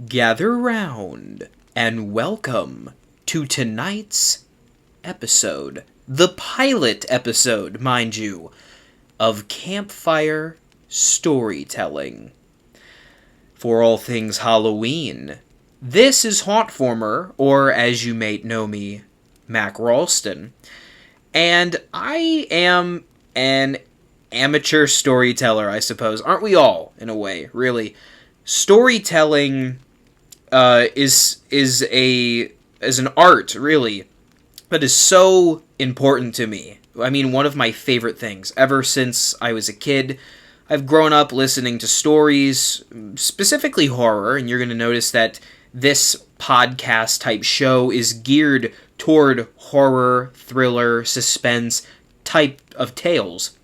Gather round and welcome to tonight's episode, the pilot episode, mind you, of Campfire Storytelling. For all things Halloween, this is Hauntformer, or as you may know me, Mac Ralston, and I am an amateur storyteller, I suppose. Aren't we all, in a way, really? Storytelling is an art, really, that is so important to me. I mean, one of my favorite things. Ever since I was a kid, I've grown up listening to stories, specifically horror, and you're going to notice that this podcast type show is geared toward horror, thriller, suspense type of tales.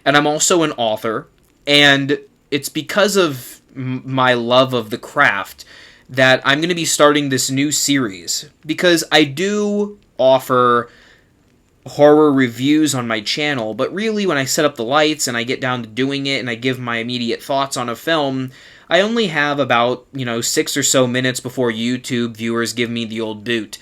And I'm also an author, and it's because of my love of the craft that I'm going to be starting this new series, because I do offer horror reviews on my channel, but really when I set up the lights and I get down to doing it and I give my immediate thoughts on a film, I only have about, 6 or so minutes before YouTube viewers give me the old boot.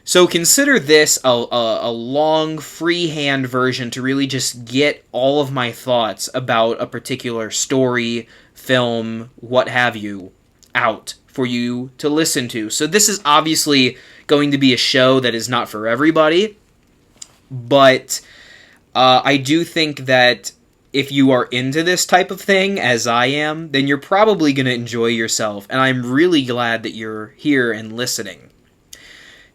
So consider this a long freehand version to really just get all of my thoughts about a particular story, film, what have you, out for you to listen to. So this is obviously going to be a show that is not for everybody, but I do think that if you are into this type of thing, as I am, then you're probably going to enjoy yourself, and I'm really glad that you're here and listening.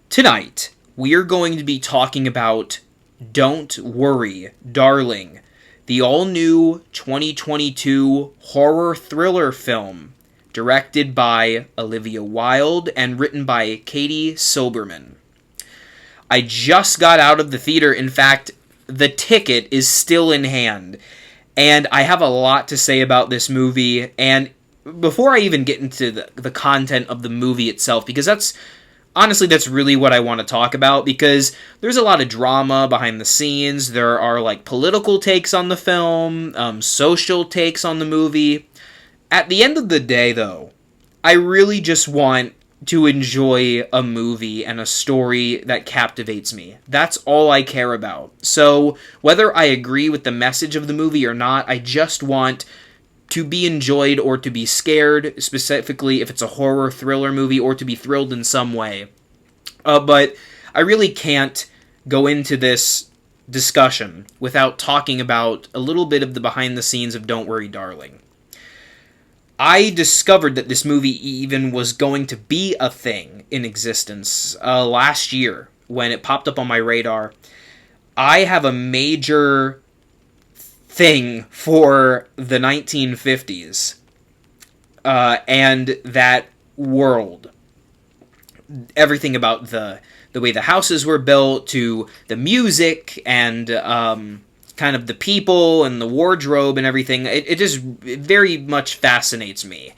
Tonight, we are going to be talking about Don't Worry, Darling, the all-new 2022 horror thriller film, directed by Olivia Wilde and written by Katie Silberman. I just got out of the theater. In fact, the ticket is still in hand, and I have a lot to say about this movie. And before I even get into the content of the movie itself, because that's really what I want to talk about, because there's a lot of drama behind the scenes. There are political takes on the film, social takes on the movie. At the end of the day, though, I really just want to enjoy a movie and a story that captivates me. That's all I care about. So, whether I agree with the message of the movie or not, I just want to be enjoyed or to be scared, specifically if it's a horror thriller movie, or to be thrilled in some way. But I really can't go into this discussion without talking about a little bit of the behind the scenes of Don't Worry, Darling. I discovered that this movie even was going to be a thing in existence last year when it popped up on my radar. I have a major thing for the 1950s and that world. Everything about the way the houses were built, to the music, and kind of the people and the wardrobe and everything. It just very much fascinates me.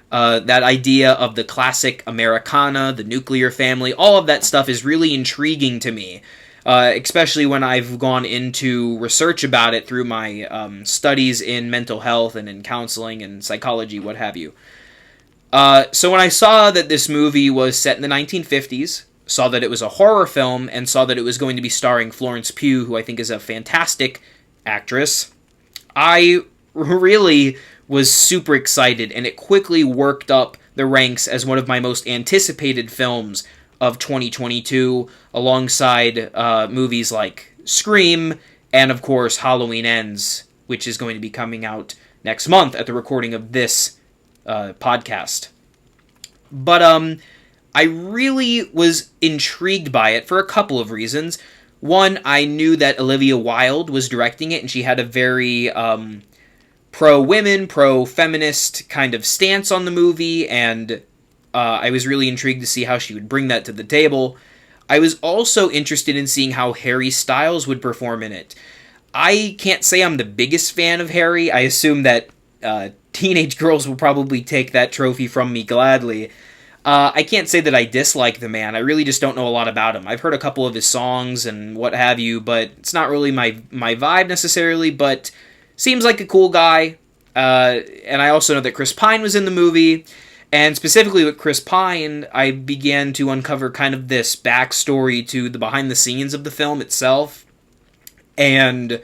That idea of the classic Americana, the nuclear family, all of that stuff is really intriguing to me. Especially when I've gone into research about it through my studies in mental health and in counseling and psychology, what have you. So when I saw that this movie was set in the 1950s, saw that it was a horror film, and saw that it was going to be starring Florence Pugh, who I think is a fantastic actress, I really was super excited, and it quickly worked up the ranks as one of my most anticipated films of 2022, alongside movies like Scream, and of course Halloween Ends, which is going to be coming out next month at the recording of this podcast. But I really was intrigued by it for a couple of reasons. One, I knew that Olivia Wilde was directing it, and she had a very pro-women, pro-feminist kind of stance on the movie, and I was really intrigued to see how she would bring that to the table. I was also interested in seeing how Harry Styles would perform in it. I can't say I'm the biggest fan of Harry. I assume that teenage girls will probably take that trophy from me gladly. I can't say that I dislike the man. I really just don't know a lot about him. I've heard a couple of his songs and what have you, but it's not really my vibe necessarily, but seems like a cool guy. And I also know that Chris Pine was in the movie, And specifically with Chris Pine, I began to uncover kind of this backstory to the behind the scenes of the film itself, and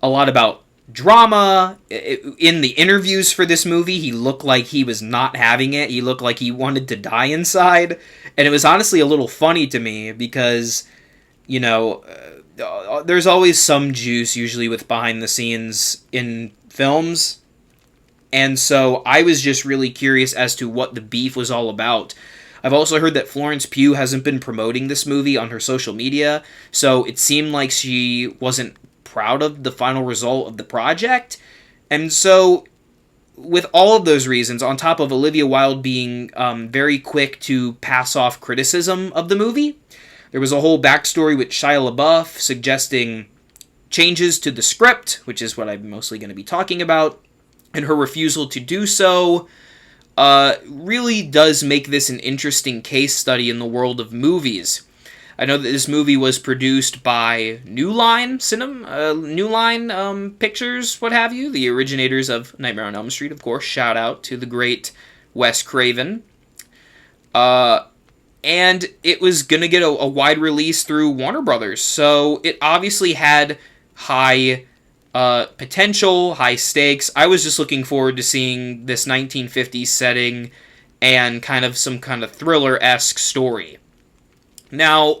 a lot about drama. In the interviews for this movie, he looked like he was not having it. He looked like he wanted to die inside. And it was honestly a little funny to me because, you know, there's always some juice usually with behind the scenes in films. And so I was just really curious as to what the beef was all about. I've also heard that Florence Pugh hasn't been promoting this movie on her social media, so it seemed like she wasn't proud of the final result of the project. And so, with all of those reasons, on top of Olivia Wilde being very quick to pass off criticism of the movie, there was a whole backstory with Shia LaBeouf suggesting changes to the script, which is what I'm mostly going to be talking about. And her refusal to do so really does make this an interesting case study in the world of movies. I know that this movie was produced by New Line Pictures, what have you, the originators of Nightmare on Elm Street, of course. Shout out to the great Wes Craven. And it was going to get a wide release through Warner Brothers, so it obviously had high potential, high stakes. I was just looking forward to seeing this 1950s setting and kind of some kind of thriller-esque story. Now,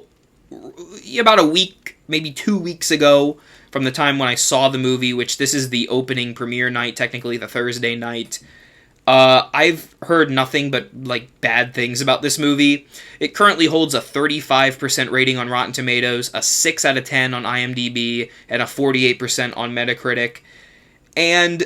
about a week, maybe 2 weeks ago, from the time when I saw the movie, which this is the opening premiere night, technically the Thursday night, I've heard nothing but, bad things about this movie. It currently holds a 35% rating on Rotten Tomatoes, a 6 out of 10 on IMDb, and a 48% on Metacritic. And,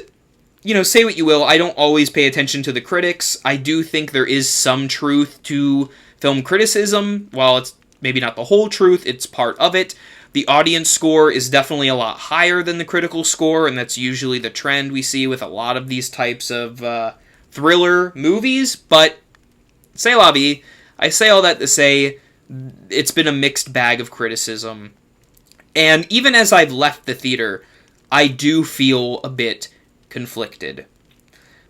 say what you will, I don't always pay attention to the critics. I do think there is some truth to film criticism. While it's maybe not the whole truth, it's part of it. The audience score is definitely a lot higher than the critical score, and that's usually the trend we see with a lot of these types of thriller movies, but c'est la vie. I say all that to say it's been a mixed bag of criticism. And even as I've left the theater, I do feel a bit conflicted.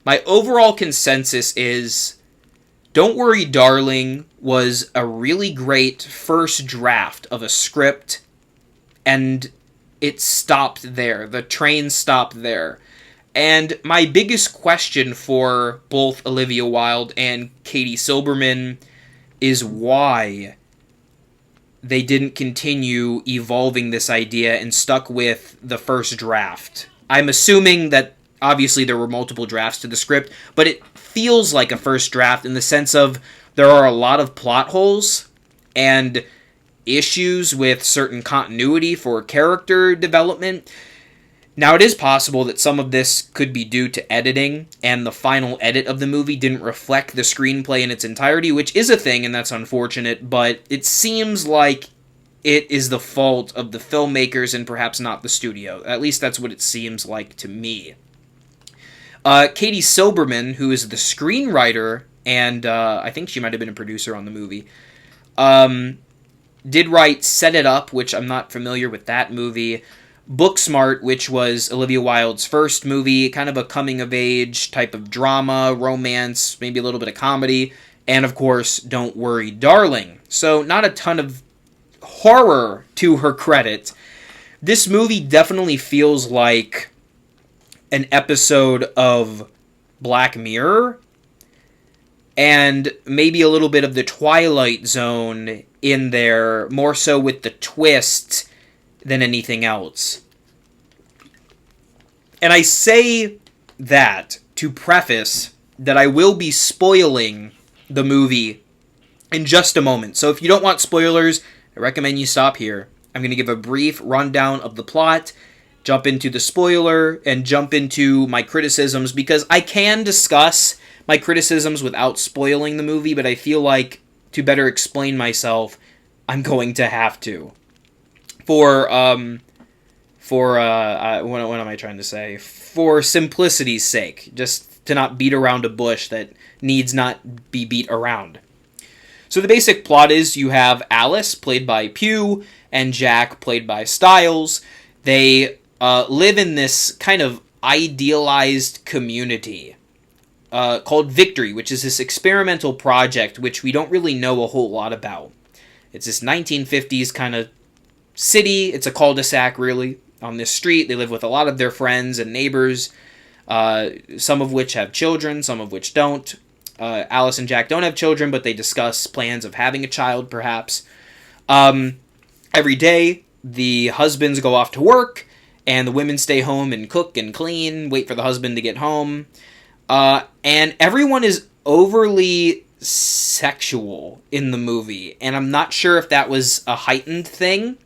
My overall consensus is, Don't Worry Darling was a really great first draft of a script, and it stopped there. The train stopped there. And my biggest question for both Olivia Wilde and Katie Silberman is why they didn't continue evolving this idea and stuck with the first draft. I'm assuming that obviously there were multiple drafts to the script, but it feels like a first draft in the sense of there are a lot of plot holes and issues with certain continuity for character development. Now, it is possible that some of this could be due to editing, and the final edit of the movie didn't reflect the screenplay in its entirety, which is a thing, and that's unfortunate, but it seems like it is the fault of the filmmakers and perhaps not the studio. At least that's what it seems like to me. Katie Silberman, who is the screenwriter, and I think she might have been a producer on the movie, did write Set It Up, which I'm not familiar with that movie, Booksmart, which was Olivia Wilde's first movie, kind of a coming-of-age type of drama, romance, maybe a little bit of comedy, and, of course, Don't Worry, Darling. So, not a ton of horror to her credit. This movie definitely feels like an episode of Black Mirror, and maybe a little bit of The Twilight Zone in there, more so with the twist than anything else. And I say that to preface that I will be spoiling the movie in just a moment. So if you don't want spoilers, I recommend you stop here. I'm going to give a brief rundown of the plot, jump into the spoiler, and jump into my criticisms, because I can discuss my criticisms without spoiling the movie, but I feel like to better explain myself, I'm going to have to. What am I trying to say? For simplicity's sake, just to not beat around a bush that needs not be beat around. So the basic plot is you have Alice, played by Pugh, and Jack, played by Stiles. They live in this kind of idealized community. called Victory, which is this experimental project which we don't really know a whole lot about. It's this 1950s kind of city. It's a cul-de-sac, really, on this street. They live with a lot of their friends and neighbors, some of which have children, some of which don't. Alice and Jack don't have children, but they discuss plans of having a child, perhaps. Every day, the husbands go off to work, and the women stay home and cook and clean, wait for the husband to get home. And everyone is overly sexual in the movie, and I'm not sure if that was a heightened thing,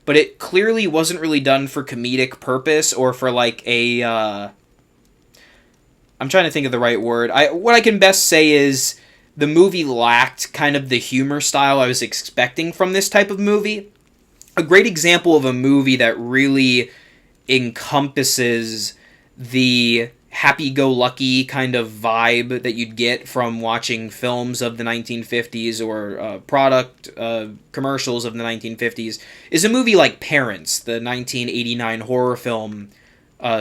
but it clearly wasn't really done for comedic purpose or for like a I'm trying to think of the right word. What I can best say is the movie lacked kind of the humor style I was expecting from this type of movie. A great example of a movie that really encompasses the happy-go-lucky kind of vibe that you'd get from watching films of the 1950s or product commercials of the 1950s is a movie like Parents, the 1989 horror film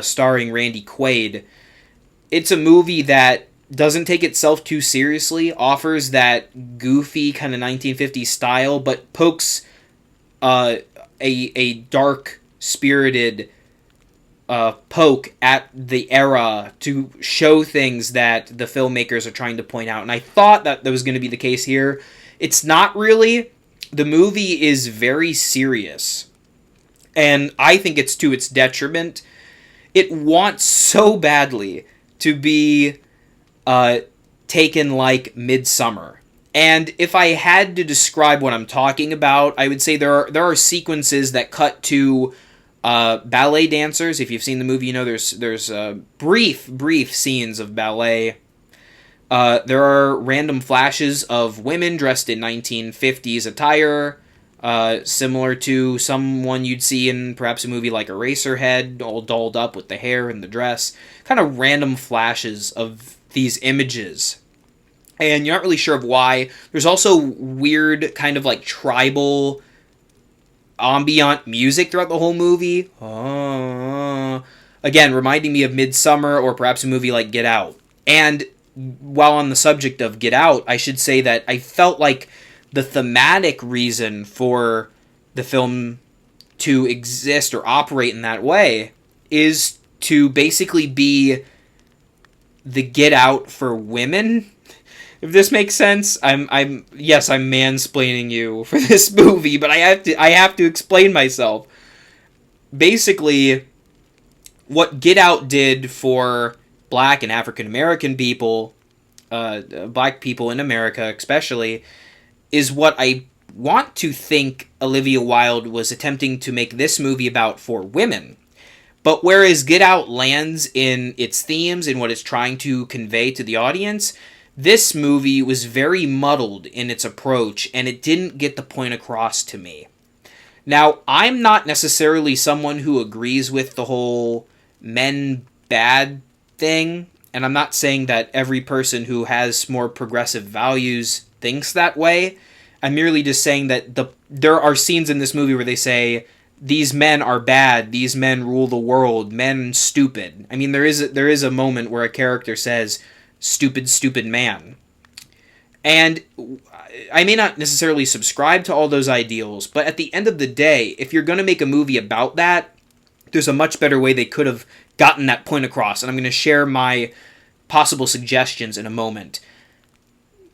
starring Randy Quaid. It's a movie that doesn't take itself too seriously, offers that goofy kind of 1950s style, but pokes a dark-spirited poke at the era to show things that the filmmakers are trying to point out. And I thought that was going to be the case here. It's not really. The movie is very serious. And I think it's to its detriment. It wants so badly to be taken like Midsummer. And if I had to describe what I'm talking about, I would say there are sequences that cut to ballet dancers. If you've seen the movie, you know there's brief scenes of ballet. There are random flashes of women dressed in 1950s attire, similar to someone you'd see in perhaps a movie like Eraserhead, all dolled up with the hair and the dress. Kind of random flashes of these images. And you're not really sure of why. There's also weird kind of like tribal ambient music throughout the whole movie. Again, reminding me of Midsummer or perhaps a movie like Get Out. And while on the subject of Get Out, I should say that I felt like the thematic reason for the film to exist or operate in that way is to basically be the Get Out for women. If this makes sense, I'm mansplaining you for this movie, but I have to explain myself. Basically, what Get Out did for Black and African American people, Black people in America especially, is what I want to think Olivia Wilde was attempting to make this movie about for women. But whereas Get Out lands in its themes and what it's trying to convey to the audience, this movie was very muddled in its approach, and it didn't get the point across to me. Now, I'm not necessarily someone who agrees with the whole men bad thing, and I'm not saying that every person who has more progressive values thinks that way. I'm merely just saying that there are scenes in this movie where they say, these men are bad, these men rule the world, men stupid. I mean, there is a moment where a character says, stupid man. And I may not necessarily subscribe to all those ideals, but at the end of the day, if you're going to make a movie about that, there's a much better way they could have gotten that point across, and I'm going to share my possible suggestions in a moment.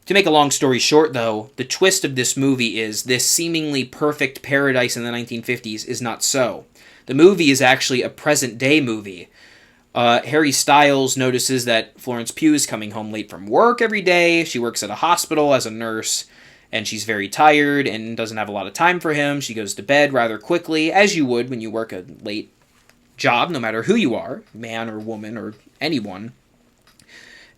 To make a long story short, though, the twist of this movie is this seemingly perfect paradise in the 1950s is not so. The movie is actually a present-day movie. Harry Styles notices that Florence Pugh is coming home late from work every day. She works at a hospital as a nurse, and she's very tired and doesn't have a lot of time for him. She goes to bed rather quickly, as you would when you work a late job, no matter who you are, man or woman or anyone.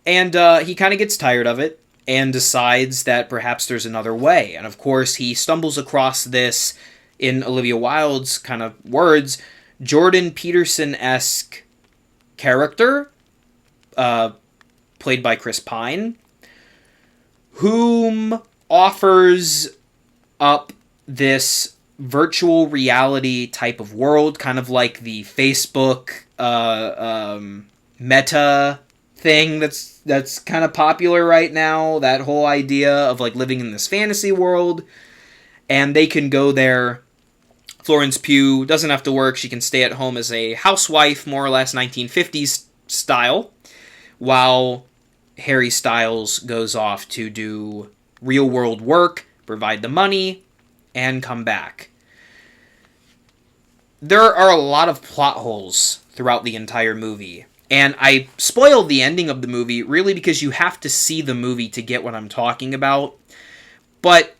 And he kind of gets tired of it and decides that perhaps there's another way. And of course, he stumbles across this, in Olivia Wilde's kind of words, Jordan Peterson-esque character, played by Chris Pine, whom offers up this virtual reality type of world, kind of like the Facebook meta thing that's kind of popular right now, that whole idea of like living in this fantasy world, and they can go there. Florence Pugh doesn't have to work. She can stay at home as a housewife, more or less 1950s style, while Harry Styles goes off to do real world work, provide the money, and come back. There are a lot of plot holes throughout the entire movie, and I spoiled the ending of the movie really because you have to see the movie to get what I'm talking about. But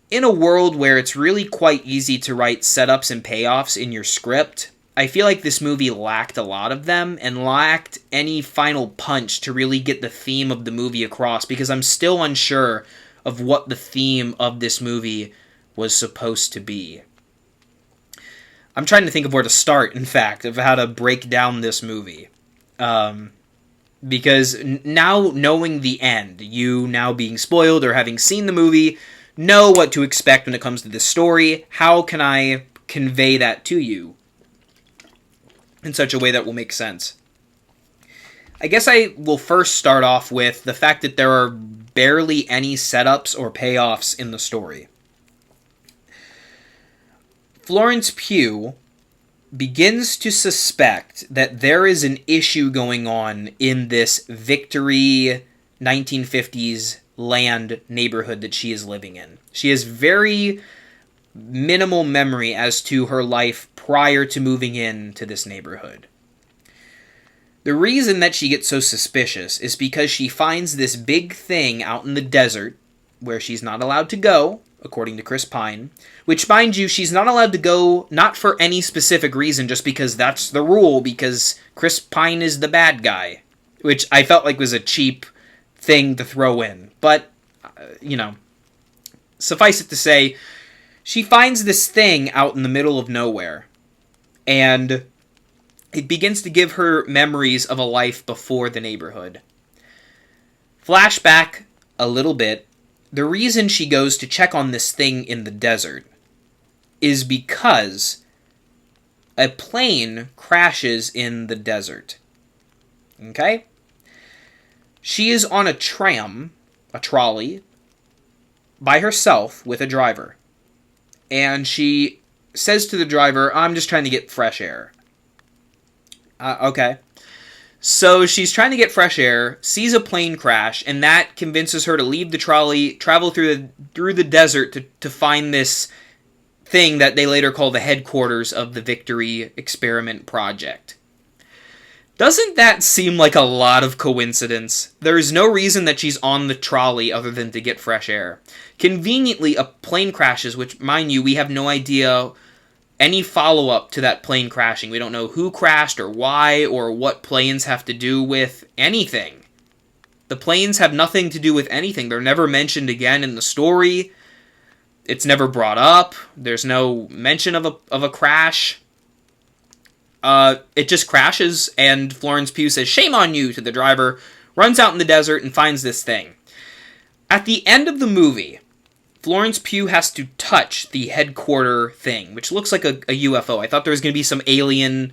in a world where it's really quite easy to write setups and payoffs in your script, I feel like this movie lacked a lot of them and lacked any final punch to really get the theme of the movie across, because I'm still unsure of what the theme of this movie was supposed to be. I'm trying to think of where to start, in fact, of how to break down this movie. Because now knowing the end, you now being spoiled or having seen the movie, know what to expect when it comes to this story. How can I convey that to you in such a way that will make sense? I guess I will first start off with the fact that there are barely any setups or payoffs in the story. Florence Pugh begins to suspect that there is an issue going on in this Victory 1950s land neighborhood that she is living in. She has very minimal memory as to her life prior to moving into this neighborhood. The reason that she gets so suspicious is because she finds this big thing out in the desert where she's not allowed to go, according to Chris Pine, which, mind you, she's not allowed to go not for any specific reason, just because that's the rule, because Chris Pine is the bad guy, which I felt like was a cheap thing to throw in. But, suffice it to say, she finds this thing out in the middle of nowhere, and it begins to give her memories of a life before the neighborhood. Flashback a little bit. The reason she goes to check on this thing in the desert is because a plane crashes in the desert. Okay? She is on a tram, a trolley, by herself with a driver. And she says to the driver, "I'm just trying to get fresh air." Okay. So she's trying to get fresh air, sees a plane crash, and that convinces her to leave the trolley, travel through the desert to find this thing that they later call the headquarters of the Victory Experiment Project. Doesn't that seem like a lot of coincidence? There is no reason that she's on the trolley other than to get fresh air. Conveniently, a plane crashes, which, mind you, we have no idea any follow-up to that plane crashing. We don't know who crashed or why or what planes have to do with anything. The planes have nothing to do with anything. They're never mentioned again in the story. It's never brought up. There's no mention of a crash. It just crashes, and Florence Pugh says, "Shame on you," to the driver, runs out in the desert, and finds this thing. At the end of the movie, Florence Pugh has to touch the headquarter thing, which looks like a UFO. I thought there was going to be some alien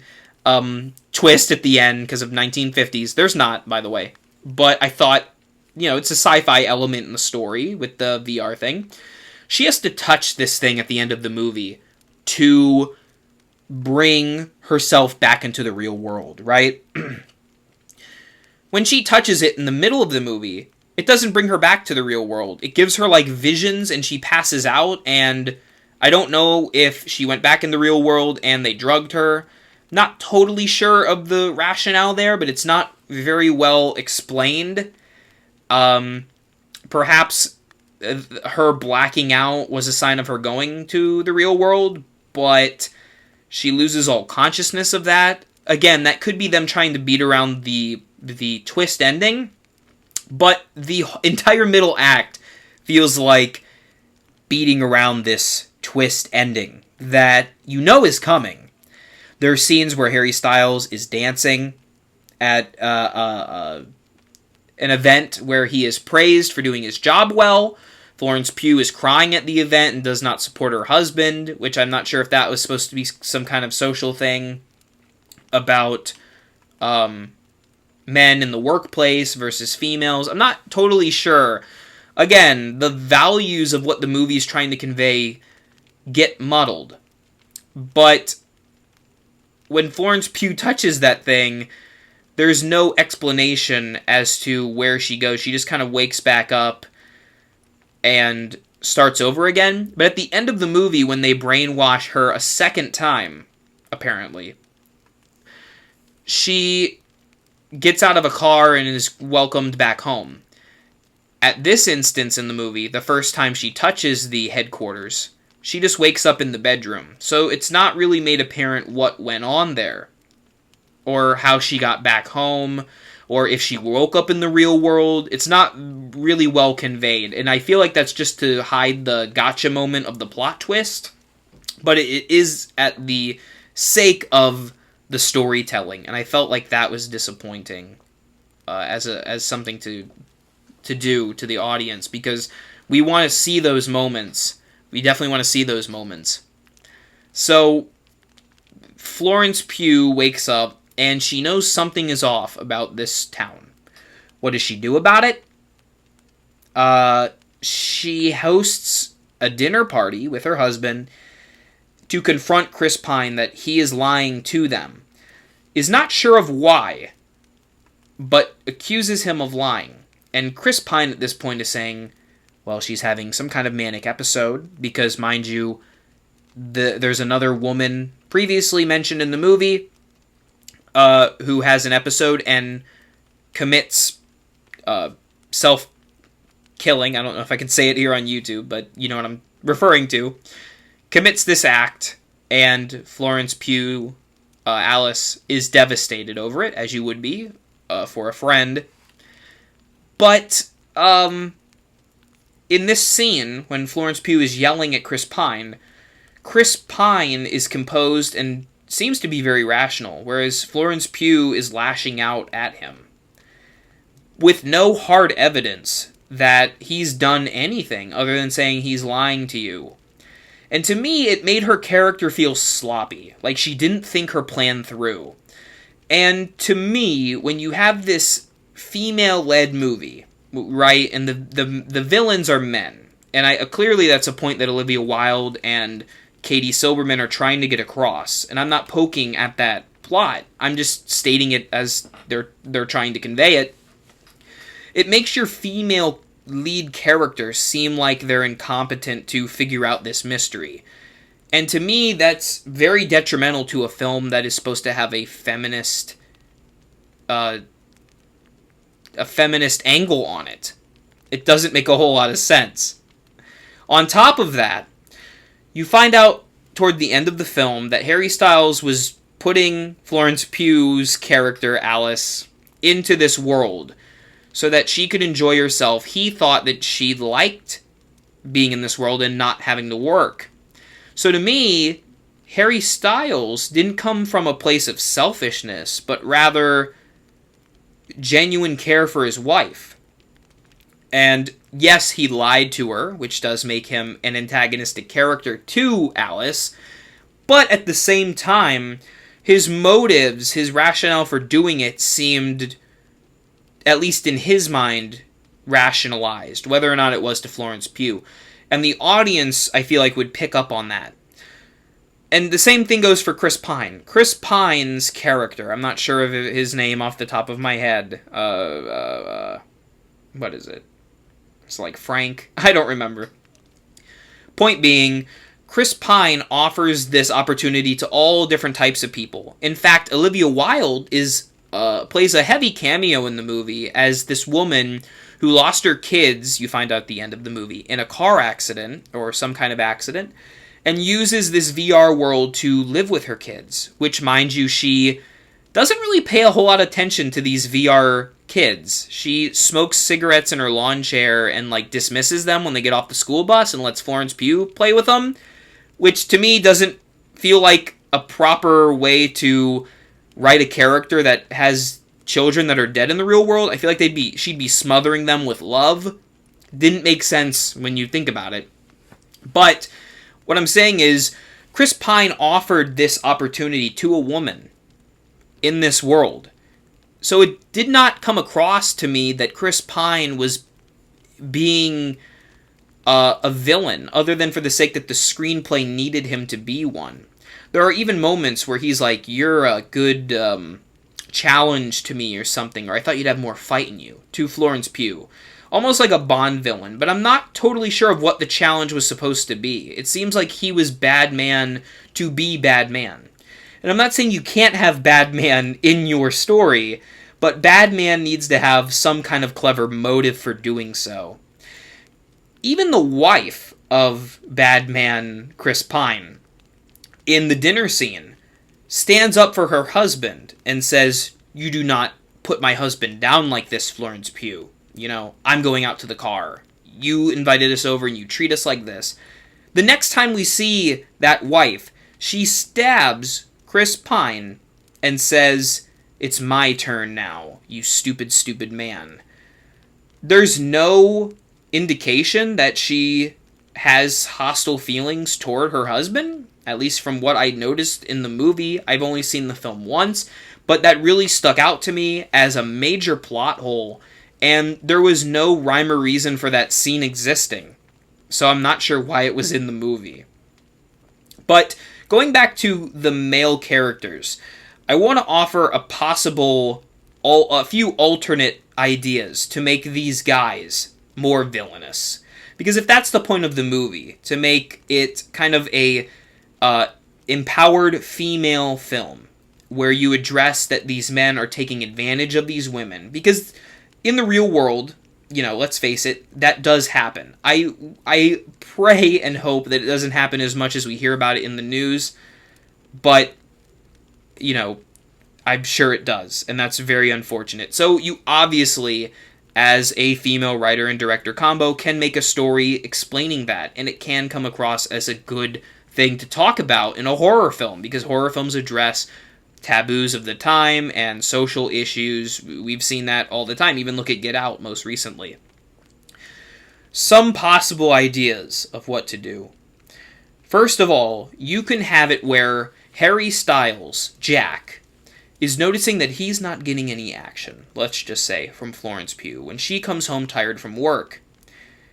twist at the end because of 1950s. There's not, by the way. But I thought, it's a sci-fi element in the story with the VR thing. She has to touch this thing at the end of the movie to bring herself back into the real world, right? When she touches it in the middle of the movie, it doesn't bring her back to the real world. It gives her, visions, and she passes out, and I don't know if she went back in the real world and they drugged her. Not totally sure of the rationale there, but it's not very well explained. Perhaps her blacking out was a sign of her going to the real world, but she loses all consciousness of that. Again, that could be them trying to beat around the twist ending, but the entire middle act feels like beating around this twist ending that is coming. There are scenes where Harry Styles is dancing at an event where he is praised for doing his job well. Florence Pugh is crying at the event and does not support her husband, which I'm not sure if that was supposed to be some kind of social thing about men in the workplace versus females. I'm not totally sure. Again, the values of what the movie is trying to convey get muddled. But when Florence Pugh touches that thing, there's no explanation as to where she goes. She just kind of wakes back up and starts over again. But at the end of the movie, when they brainwash her a second time, apparently, she gets out of a car and is welcomed back home. At this instance in the movie, the first time she touches the headquarters, she just wakes up in the bedroom. So it's not really made apparent what went on there, or how she got back home, or if she woke up in the real world. It's not really well conveyed, and I feel like that's just to hide the gotcha moment of the plot twist, but it is at the sake of the storytelling, and I felt like that was disappointing as something to do to the audience, because we want to see those moments. We definitely want to see those moments. So Florence Pugh wakes up, and she knows something is off about this town. What does she do about it? She hosts a dinner party with her husband to confront Chris Pine that he is lying to them. Is not sure of why, but accuses him of lying. And Chris Pine at this point is saying, well, she's having some kind of manic episode, because, mind you, there's another woman previously mentioned in the movie who has an episode and commits self-killing. I don't know if I can say it here on YouTube, but you know what I'm referring to. Commits this act, and Florence Pugh, Alice, is devastated over it, as you would be for a friend. But in this scene, when Florence Pugh is yelling at Chris Pine is composed and seems to be very rational, whereas Florence Pugh is lashing out at him with no hard evidence that he's done anything other than saying he's lying to you. And to me, it made her character feel sloppy, like she didn't think her plan through. And to me, when you have this female-led movie, right, and the villains are men, and clearly that's a point that Olivia Wilde and Katie Silberman are trying to get across, and I'm not poking at that plot, I'm just stating it as they're trying to convey it. It makes your female lead characters seem like they're incompetent to figure out this mystery. And to me, that's very detrimental to a film that is supposed to have a feminist angle on it. It doesn't make a whole lot of sense. On top of that, you find out toward the end of the film that Harry Styles was putting Florence Pugh's character, Alice, into this world so that she could enjoy herself. He thought that she liked being in this world and not having to work. So to me, Harry Styles didn't come from a place of selfishness, but rather genuine care for his wife. And yes, he lied to her, which does make him an antagonistic character to Alice, but at the same time, his motives, his rationale for doing it seemed, at least in his mind, rationalized, whether or not it was to Florence Pugh. And the audience, I feel like, would pick up on that. And the same thing goes for Chris Pine. Chris Pine's character, I'm not sure of his name off the top of my head. What is it? It's like Frank? I don't remember. Point being, Chris Pine offers this opportunity to all different types of people. In fact, Olivia Wilde plays a heavy cameo in the movie as this woman who lost her kids, you find out at the end of the movie, in a car accident, or some kind of accident, and uses this VR world to live with her kids, which, mind you, she doesn't really pay a whole lot of attention to these VR kids. She smokes cigarettes in her lawn chair and, dismisses them when they get off the school bus and lets Florence Pugh play with them, which to me doesn't feel like a proper way to write a character that has children that are dead in the real world. I feel like she'd be smothering them with love. Didn't make sense when you think about it. But what I'm saying is, Chris Pine offered this opportunity to a woman in this world. So it did not come across to me that Chris Pine was being a villain, other than for the sake that the screenplay needed him to be one. There are even moments where he's like, "You're a good challenge to me," or something, or "I thought you'd have more fight in you," to Florence Pugh. Almost like a Bond villain, but I'm not totally sure of what the challenge was supposed to be. It seems like he was bad man to be bad man. And I'm not saying you can't have bad man in your story, but bad man needs to have some kind of clever motive for doing so. Even the wife of bad man Chris Pine, in the dinner scene, stands up for her husband and says, "You do not put my husband down like this, Florence Pugh. You know, I'm going out to the car. You invited us over and you treat us like this." The next time we see that wife, she stabs Chris Pine and says, "It's my turn now, you stupid, stupid man." There's no indication that she has hostile feelings toward her husband, at least from what I noticed in the movie. I've only seen the film once, but that really stuck out to me as a major plot hole, and there was no rhyme or reason for that scene existing. So I'm not sure why it was in the movie. But going back to the male characters, I want to offer a few alternate ideas to make these guys more villainous. Because if that's the point of the movie, to make it kind of a empowered female film, where you address that these men are taking advantage of these women, because in the real world, you know, let's face it, that does happen. I pray and hope that it doesn't happen as much as we hear about it in the news, but, you know, I'm sure it does, and that's very unfortunate. So you obviously, as a female writer and director combo, can make a story explaining that, and it can come across as a good thing to talk about in a horror film, because horror films address taboos of the time and social issues. We've seen that all the time. Even look at Get Out most recently. Some possible ideas of what to do. First of all, you can have it where Harry Styles, Jack, is noticing that he's not getting any action, let's just say, from Florence Pugh. When she comes home tired from work,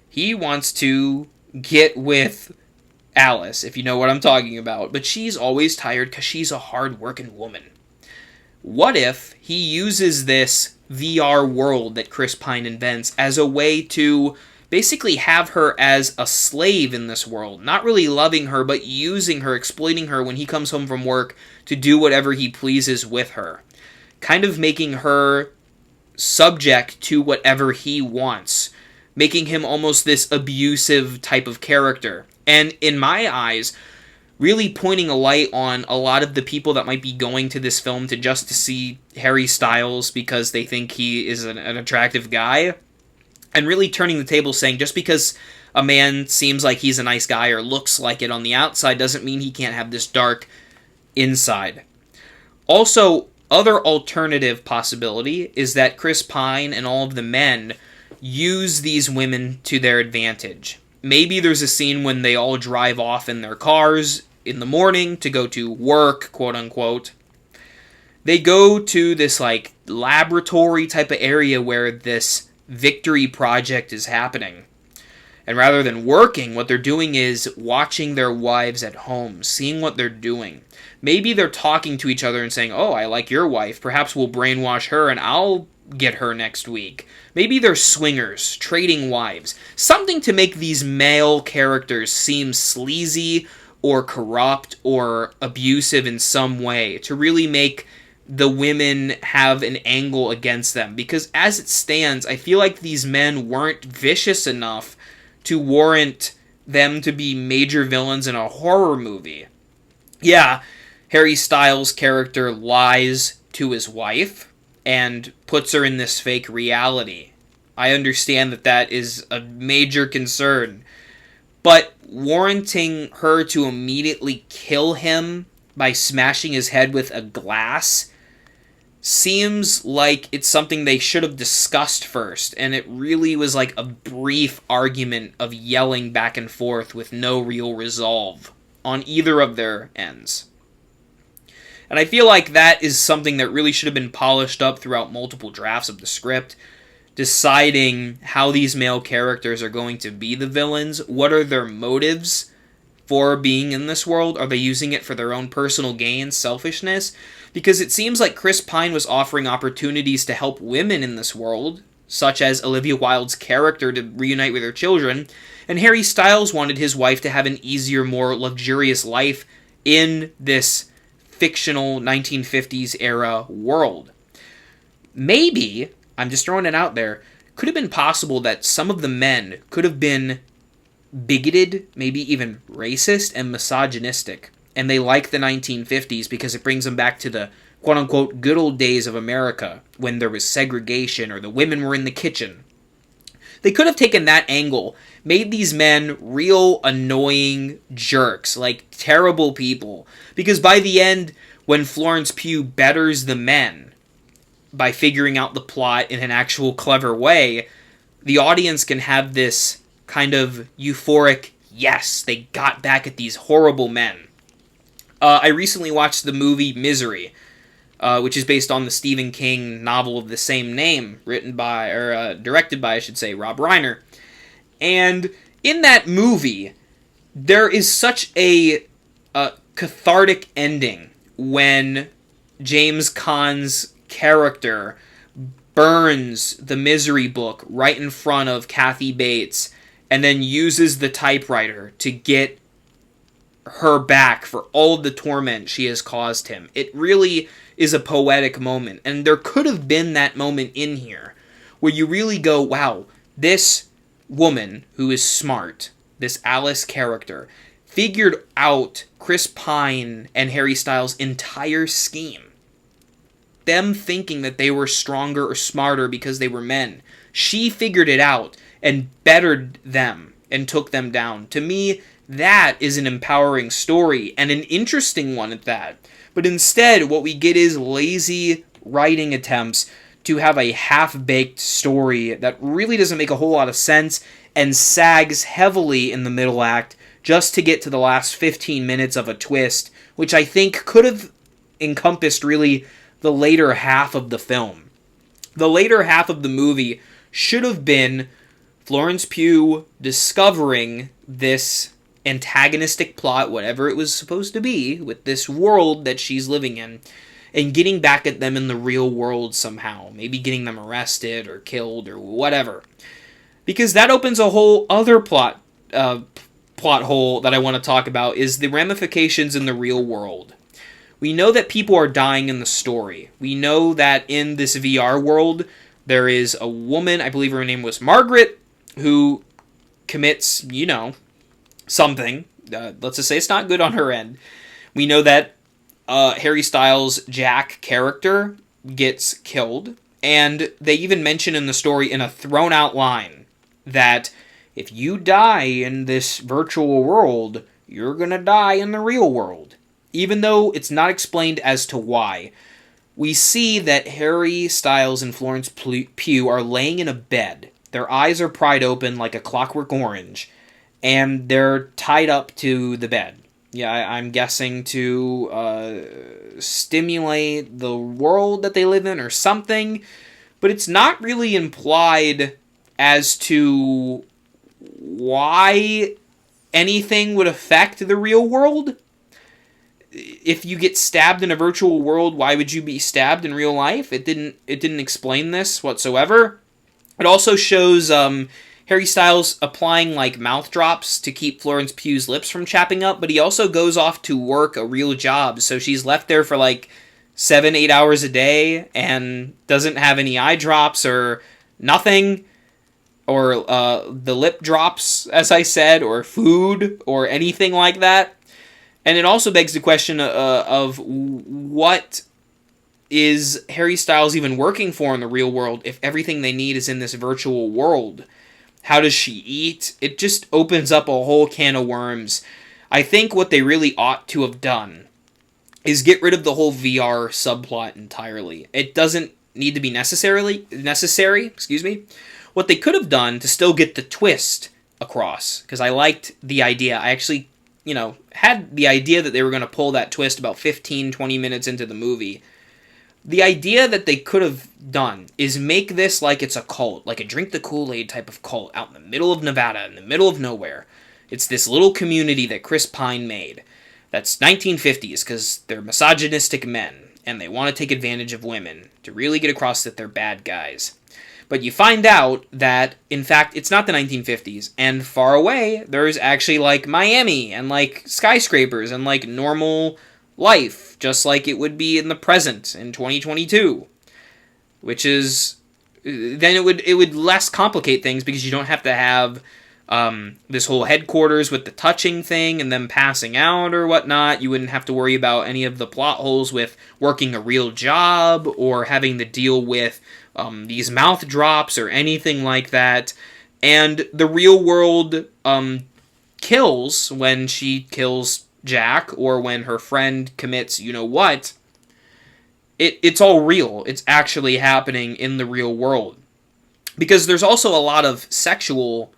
he wants to get with Alice, if you know what I'm talking about, but she's always tired because she's a hard-working woman. What if he uses this VR world that Chris Pine invents as a way to basically have her as a slave in this world, not really loving her, but using her, exploiting her when he comes home from work to do whatever he pleases with her, kind of making her subject to whatever he wants, making him almost this abusive type of character. And in my eyes, really pointing a light on a lot of the people that might be going to this film to see Harry Styles because they think he is an attractive guy, and really turning the table, saying just because a man seems like he's a nice guy or looks like it on the outside doesn't mean he can't have this dark inside. Also, other alternative possibility is that Chris Pine and all of the men use these women to their advantage. Maybe there's a scene when they all drive off in their cars in the morning to go to work, quote unquote. They go to this like laboratory type of area where this victory project is happening. And rather than working, what they're doing is watching their wives at home, seeing what they're doing. Maybe they're talking to each other and saying, "Oh, I like your wife. Perhaps we'll brainwash her and I'll get her next week." Maybe they're swingers, trading wives. Something to make these male characters seem sleazy or corrupt or abusive in some way, to really make the women have an angle against them. Because as it stands, I feel like these men weren't vicious enough to warrant them to be major villains in a horror movie. Yeah, Harry Styles' character lies to his wife and puts her in this fake reality. I understand that that is a major concern. But warranting her to immediately kill him by smashing his head with a glass seems like it's something they should have discussed first, and it really was like a brief argument of yelling back and forth with no real resolve on either of their ends. And I feel like that is something that really should have been polished up throughout multiple drafts of the script, deciding how these male characters are going to be the villains. What are their motives for being in this world? Are they using it for their own personal gain, selfishness? Because it seems like Chris Pine was offering opportunities to help women in this world, such as Olivia Wilde's character to reunite with her children, and Harry Styles wanted his wife to have an easier, more luxurious life in this fictional 1950s era world. Maybe, I'm just throwing it out there, could have been possible that some of the men could have been bigoted, maybe even racist and misogynistic, and they like the 1950s because it brings them back to the quote-unquote good old days of America when there was segregation or the women were in the kitchen. They could have taken that angle, made these men real annoying jerks, like terrible people, because by the end, when Florence Pugh betters the men by figuring out the plot in an actual clever way, the audience can have this kind of euphoric, yes, they got back at these horrible men. I recently watched the movie Misery, which is based on the Stephen King novel of the same name, directed by, I should say, Rob Reiner. And in that movie, there is such a cathartic ending when James Caan's character burns the Misery book right in front of Kathy Bates and then uses the typewriter to get her back for all of the torment she has caused him. It really is a poetic moment, and there could have been that moment in here where you really go, wow, this woman who is smart, this Alice character, figured out Chris Pine and Harry Styles' entire scheme. Them thinking that they were stronger or smarter because they were men. She figured it out and bettered them and took them down. To me, that is an empowering story, and an interesting one at that. But instead, what we get is lazy writing attempts to have a half-baked story that really doesn't make a whole lot of sense and sags heavily in the middle act just to get to the last 15 minutes of a twist, which I think could have encompassed really the later half of the film. The later half of the movie should have been Florence Pugh discovering this antagonistic plot, whatever it was supposed to be, with this world that she's living in, and getting back at them in the real world somehow. Maybe getting them arrested or killed or whatever. Because that opens a whole other plot hole that I want to talk about, is the ramifications in the real world. We know that people are dying in the story. We know that in this VR world, there is a woman, I believe her name was Margaret, who commits, something. Let's just say it's not good on her end. We know that Harry Styles' Jack character gets killed, and they even mention in the story in a thrown-out line that if you die in this virtual world, you're gonna die in the real world. Even though it's not explained as to why. We see that Harry Styles and Florence Pugh are laying in a bed. Their eyes are pried open like a Clockwork Orange, and they're tied up to the bed. Yeah, I'm guessing to stimulate the world that they live in or something, but it's not really implied as to why anything would affect the real world. If you get stabbed in a virtual world, why would you be stabbed in real life? It didn't explain this whatsoever. It also shows Harry Styles applying mouth drops to keep Florence Pugh's lips from chapping up, but he also goes off to work a real job, so she's left there for 7-8 hours a day and doesn't have any eye drops or nothing, or the lip drops, as I said, or food or anything like that. And it also begs the question of what is Harry Styles even working for in the real world if everything they need is in this virtual world? How does she eat? It just opens up a whole can of worms. I think what they really ought to have done is get rid of the whole VR subplot entirely. It doesn't need to be necessary. What they could have done to still get the twist across, because I liked the idea. I actually had the idea that they were going to pull that twist about 15, 20 minutes into the movie. The idea that they could have done is make this like it's a cult, like a drink the Kool-Aid type of cult out in the middle of Nevada, in the middle of nowhere. It's this little community that Chris Pine made. That's 1950s, because they're misogynistic men, and they want to take advantage of women to really get across that they're bad guys. But you find out that, in fact, it's not the 1950s, and far away, there's actually, like, Miami, and, like, skyscrapers, and, like, normal life, just like it would be in the present, in 2022. Which is, then it would less complicate things, because you don't have to have this whole headquarters with the touching thing, and them passing out or whatnot. You wouldn't have to worry about any of the plot holes with working a real job, or having to deal with these mouth drops or anything like that. And the real world kills when she kills Jack, or when her friend commits you-know-what. It's all real. It's actually happening in the real world. Because there's also a lot of sexual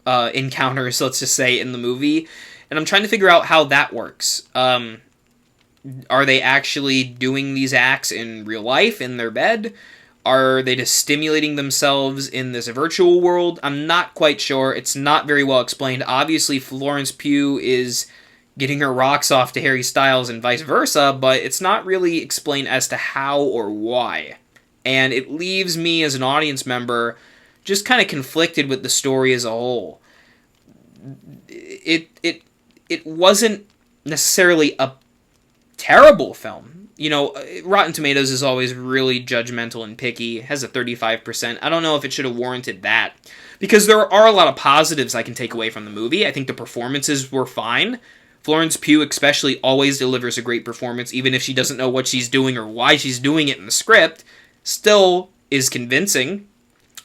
encounters, let's just say, in the movie. And I'm trying to figure out how that works. Are they actually doing these acts in real life, in their bed? Are they just stimulating themselves in this virtual world? I'm not quite sure. It's not very well explained. Obviously, Florence Pugh is getting her rocks off to Harry Styles and vice versa, but it's not really explained as to how or why. And it leaves me, as an audience member, just kind of conflicted with the story as a whole. It wasn't necessarily a terrible film. Rotten Tomatoes is always really judgmental and picky. It has a 35%. I don't know if it should have warranted that, because there are a lot of positives I can take away from the movie. I think the performances were fine. Florence Pugh especially always delivers a great performance, even if she doesn't know what she's doing or why she's doing it in the script. Still is convincing.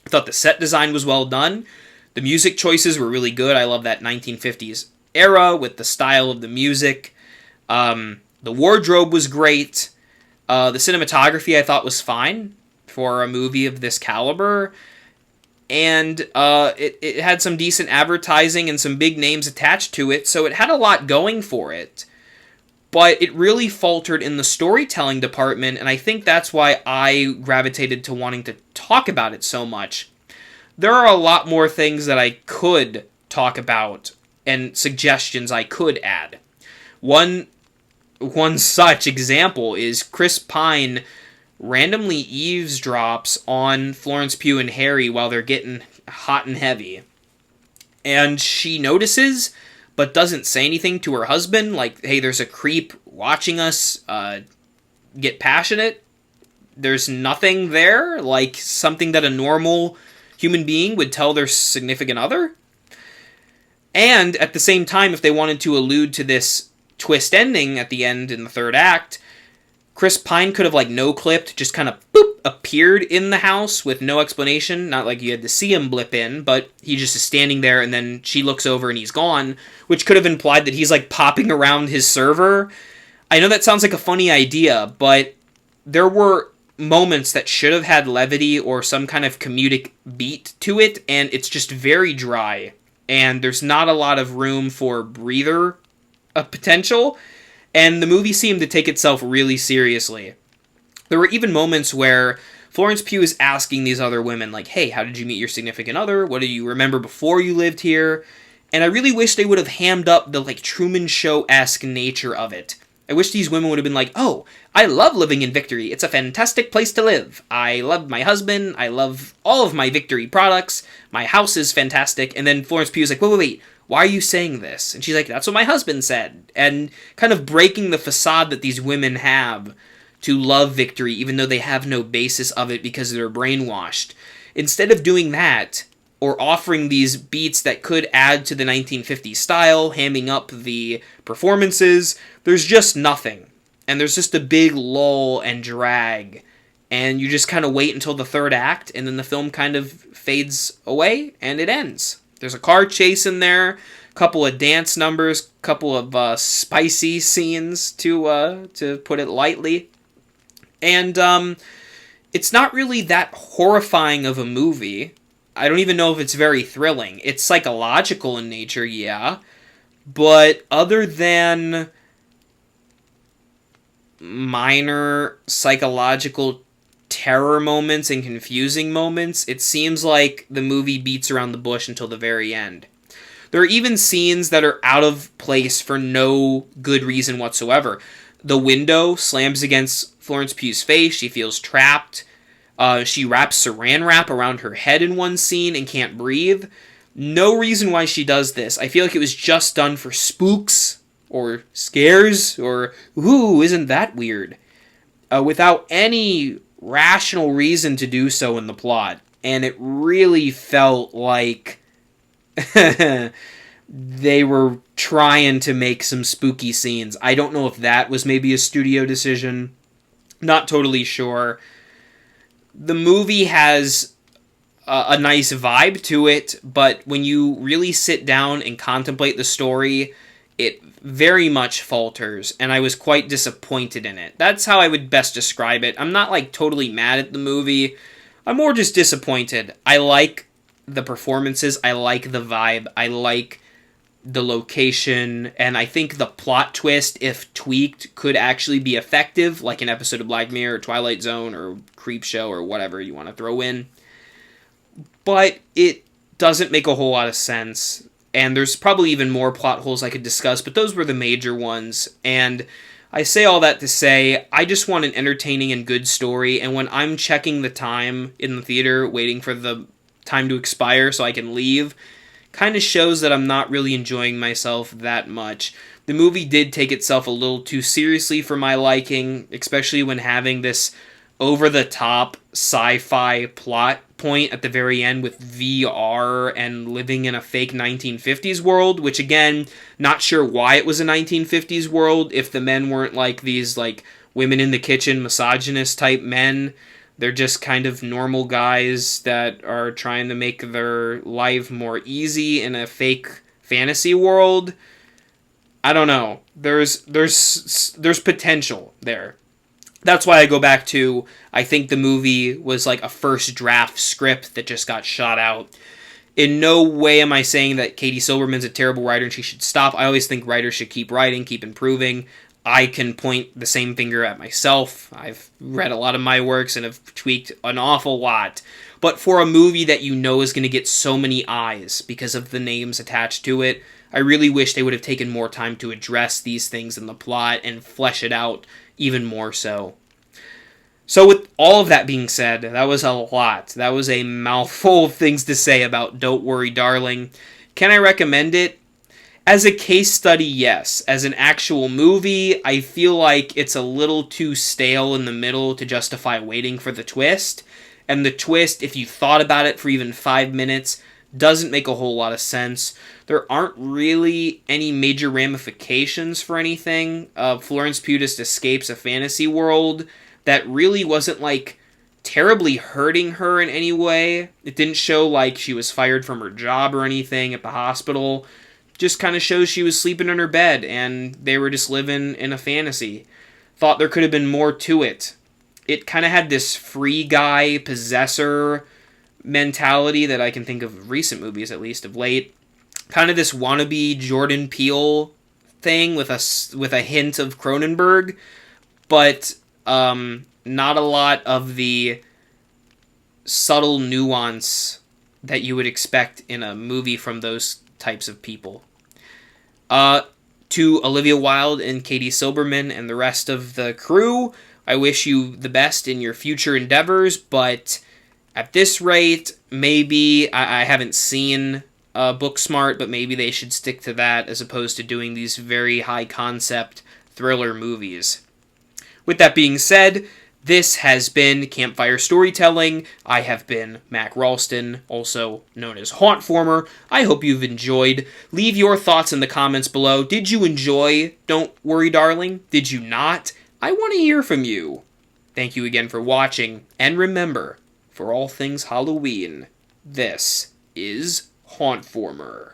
I thought the set design was well done. The music choices were really good. I love that 1950s era with the style of the music. The wardrobe was great. The cinematography I thought was fine for a movie of this caliber. And it had some decent advertising and some big names attached to it, so it had a lot going for it. But it really faltered in the storytelling department, and I think that's why I gravitated to wanting to talk about it so much. There are a lot more things that I could talk about, and suggestions I could add. One such example is Chris Pine randomly eavesdrops on Florence Pugh and Harry while they're getting hot and heavy. And she notices, but doesn't say anything to her husband, like, hey, there's a creep watching us get passionate. There's nothing there, like something that a normal human being would tell their significant other. And at the same time, if they wanted to allude to this twist ending at the end in the third act, Chris Pine could have, like, no-clipped, just kind of, boop, appeared in the house with no explanation. Not like you had to see him blip in, but he just is standing there, and then she looks over and he's gone, which could have implied that he's, like, popping around his server. I know that sounds like a funny idea, but there were moments that should have had levity or some kind of comedic beat to it, and it's just very dry. And there's not a lot of room for breather potential. And the movie seemed to take itself really seriously. There were even moments where Florence Pugh is asking these other women, like, hey, how did you meet your significant other? What do you remember before you lived here? And I really wish they would have hammed up the, like, Truman Show-esque nature of it. I wish these women would have been like, oh, I love living in Victory. It's a fantastic place to live. I love my husband. I love all of my Victory products. My house is fantastic. And then Florence Pugh is like, wait. Why are you saying this? And she's like, that's what my husband said. And kind of breaking the facade that these women have to love Victory, even though they have no basis of it because they're brainwashed. Instead of doing that, or offering these beats that could add to the 1950s style, hamming up the performances, there's just nothing. And there's just a big lull and drag. And you just kind of wait until the third act, and then the film kind of fades away, and it ends. There's a car chase in there, a couple of dance numbers, a couple of spicy scenes, to put it lightly. And it's not really that horrifying of a movie. I don't even know if it's very thrilling. It's psychological in nature, yeah. But other than minor psychological terror moments and confusing moments, it seems like the movie beats around the bush until the very end. There are even scenes that are out of place for no good reason whatsoever. The window slams against Florence Pugh's face. She feels trapped. She wraps saran wrap around her head in one scene and can't breathe. No reason why she does this. I feel like it was just done for spooks or scares or, ooh, isn't that weird? Without any rational reason to do so in the plot. And it really felt like they were trying to make some spooky scenes. I don't know if that was maybe a studio decision. Not totally sure. The movie has a nice vibe to it, but when you really sit down and contemplate the story, it very much falters, and I was quite disappointed in it. That's how I would best describe it. I'm not, like, totally mad at the movie. I'm more just disappointed. I like the performances, I like the vibe, I like the location, and I think the plot twist, if tweaked, could actually be effective, like an episode of Black Mirror, or Twilight Zone, or Creepshow, or whatever you want to throw in. But it doesn't make a whole lot of sense, and there's probably even more plot holes I could discuss, but those were the major ones, and I say all that to say, I just want an entertaining and good story, and when I'm checking the time in the theater, waiting for the time to expire so I can leave, kind of shows that I'm not really enjoying myself that much. The movie did take itself a little too seriously for my liking, especially when having this over-the-top sci-fi plot point at the very end with VR and living in a fake 1950s world, which again, not sure why it was a 1950s world if the men weren't like these like women in the kitchen misogynist type men. They're just kind of normal guys that are trying to make their life more easy in a fake fantasy world. I don't know. There's potential there. That's why I go back to, I think the movie was like a first draft script that just got shot out. In no way am I saying that Katie Silberman's a terrible writer and she should stop. I always think writers should keep writing, keep improving. I can point the same finger at myself. I've read a lot of my works and have tweaked an awful lot. But for a movie that you know is going to get so many eyes because of the names attached to it, I really wish they would have taken more time to address these things in the plot and flesh it out even more so. So with all of that being said, that was a lot. That was a mouthful of things to say about Don't Worry Darling. Can I recommend it? As a case study, yes. As an actual movie, I feel like it's a little too stale in the middle to justify waiting for the twist. And the twist, if you thought about it for even 5 minutes, doesn't make a whole lot of sense. There aren't really any major ramifications for anything. Florence Pugh just escapes a fantasy world that really wasn't, like, terribly hurting her in any way. It didn't show like she was fired from her job or anything at the hospital. Just kind of shows she was sleeping in her bed and they were just living in a fantasy. Thought there could have been more to it. It kind of had this free guy possessor mentality that I can think of recent movies, at least of late. Kind of this wannabe Jordan Peele thing with a hint of Cronenberg, but not a lot of the subtle nuance that you would expect in a movie from those types of people. To Olivia Wilde and Katie Silberman and the rest of the crew, I wish you the best in your future endeavors, but at this rate, maybe, I haven't seen Booksmart, but maybe they should stick to that as opposed to doing these very high-concept thriller movies. With that being said, this has been Campfire Storytelling. I have been Mac Ralston, also known as Hauntformer. I hope you've enjoyed. Leave your thoughts in the comments below. Did you enjoy Don't Worry Darling? Did you not? I want to hear from you. Thank you again for watching, and remember, for all things Halloween, this is Hauntformer.